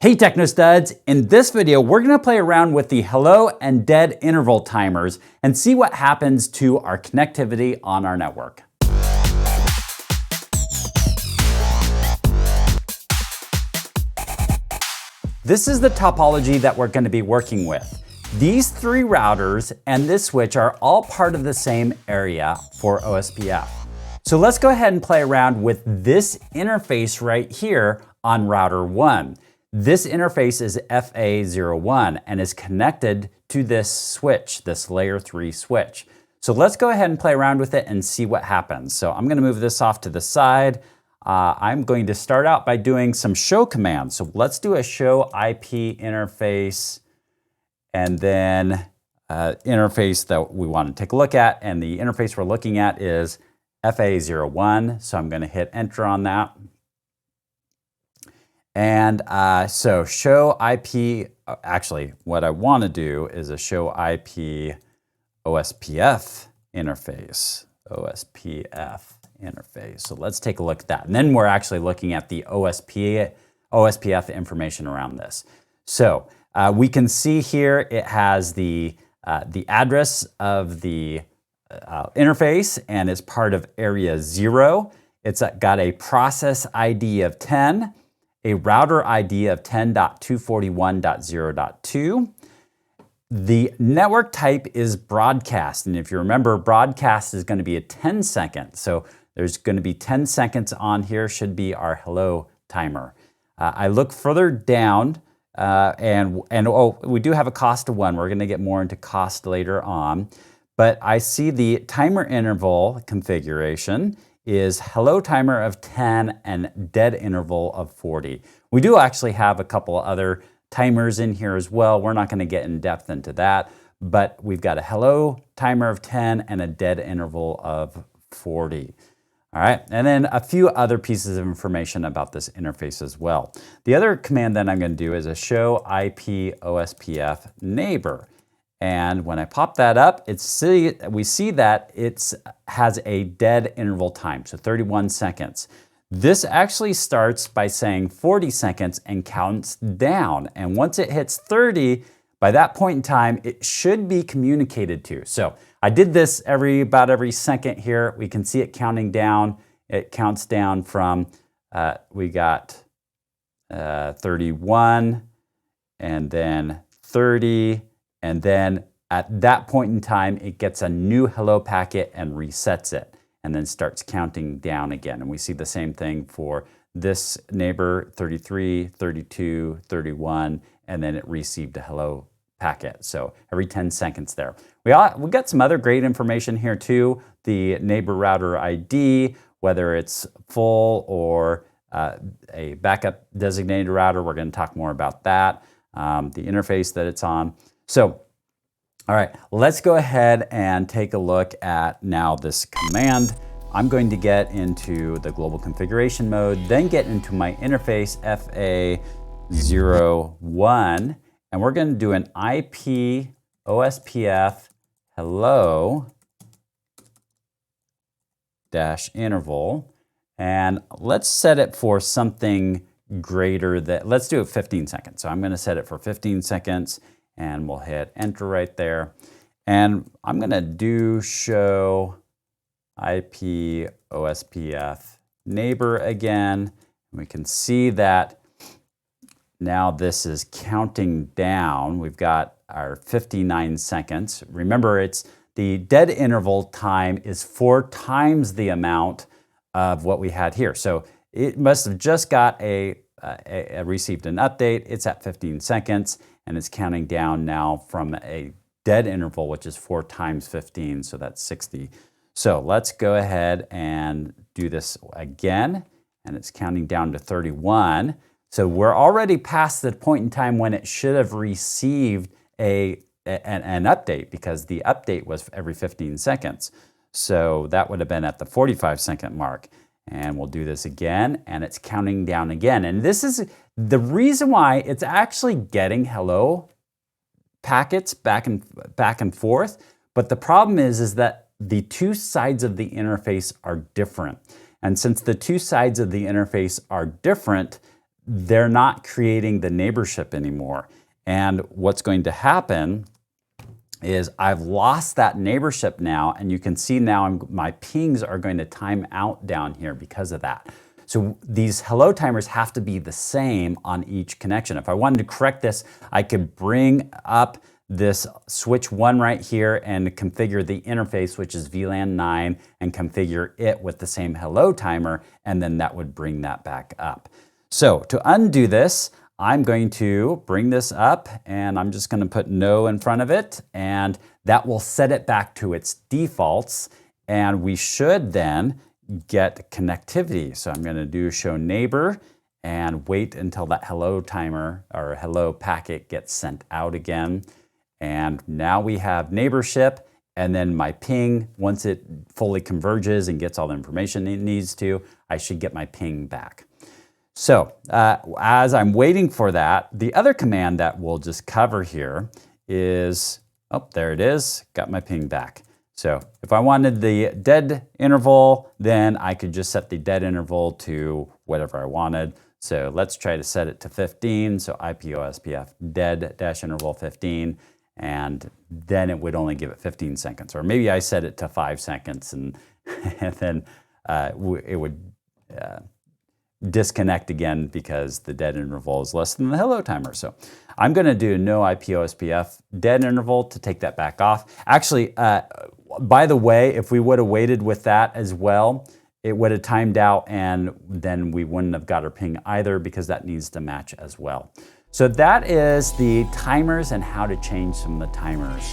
Hey Techno Studs! In this video, we're going to play around with the hello and dead interval timers and see what happens to our connectivity on our network. This is the topology that we're going to be working with. These three routers and this switch are all part of the same area for OSPF. So let's go ahead and play around with this interface right here on router 1. This interface is FA01 and is connected to this switch, this layer 3 switch. So let's go ahead and play around with it and see what happens. So I'm going to move this off to the side. I'm going to start out by doing some show commands. So let's do a show IP interface and then interface that we want to take a look at. And the interface we're looking at is FA01. So I'm going to hit enter on that. And so show IP, actually what I want to do is a show IP OSPF interface, So let's take a look at that. And then we're actually looking at the OSPF information around this. So we can see here it has the address of the interface and it's part of area 0. It's got a process ID of 10. A router ID of 10.241.0.2. The network type is broadcast, and if you remember, broadcast is going to be a 10 second. So there's going to be 10 seconds on here, should be our hello timer. I look further down, and we do have a cost of 1. We're going to get more into cost later on. But I see the timer interval configuration is hello timer of 10 and dead interval of 40. We do actually have a couple other timers in here as well. We're not going to get in depth into that, but we've got a hello timer of 10 and a dead interval of 40. All right, and then a few other pieces of information about this interface as well. The other command that I'm going to do is a show IP OSPF neighbor. And when I pop that up, we see that it has a dead interval time, so 31 seconds. This actually starts by saying 40 seconds and counts down. And once it hits 30, by that point in time, it should be communicated to. So I did this about every second here. We can see it counting down. It counts down from, we got 31, and then 30, and then at that point in time, it gets a new hello packet and resets it, and then starts counting down again. And we see the same thing for this neighbor, 33, 32, 31, and then it received a hello packet. So every 10 seconds there. We got some other great information here too. The neighbor router ID, whether it's full or a backup designated router. We're going to talk more about that. The interface that it's on. So, all right, let's go ahead and take a look at now this command. I'm going to get into the global configuration mode, then get into my interface FA01, and we're going to do an IP OSPF hello -interval, and let's set it for something greater than, let's do it 15 seconds. So I'm going to set it for 15 seconds. And we'll hit enter right there. And I'm going to do show IP OSPF neighbor again. And we can see that now this is counting down. We've got our 59 seconds. Remember, it's the dead interval time is 4 times the amount of what we had here. So it must have just got received an update. It's at 15 seconds. And it's counting down now from a dead interval, which is 4 times 15, so that's 60. So let's go ahead and do this again, and it's counting down to 31. So we're already past the point in time when it should have received an update, because the update was every 15 seconds. So that would have been at the 45-second mark. And we'll do this again, and it's counting down again. And this is the reason why it's actually getting hello packets back and forth. But the problem is that the two sides of the interface are different. And since the two sides of the interface are different, they're not creating the neighborship anymore. And what's going to happen is I've lost that neighborship now, and you can see now my pings are going to time out down here because of that. So these hello timers have to be the same on each connection. If I wanted to correct this, I could bring up this switch 1 right here and configure the interface, which is VLAN 9, and configure it with the same hello timer, and then that would bring that back up. So to undo this, I'm going to bring this up, and I'm just going to put no in front of it, and that will set it back to its defaults, and we should then get connectivity. So I'm going to do show neighbor and wait until that hello timer or hello packet gets sent out again. And now we have neighborship, and then my ping, once it fully converges and gets all the information it needs to, I should get my ping back. So as I'm waiting for that, the other command that we'll just cover here is, oh, there it is, got my ping back. So if I wanted the dead interval, then I could just set the dead interval to whatever I wanted. So let's try to set it to 15. So IP-OSPF dead-interval 15, and then it would only give it 15 seconds. Or maybe I set it to 5 seconds, and, and then it would disconnect again because the dead interval is less than the hello timer. So I'm going to do no IP-OSPF dead interval to take that back off. Actually, by the way, if we would have waited with that as well, it would have timed out, and then we wouldn't have got our ping either, because that needs to match as well. So that is the timers and how to change some of the timers.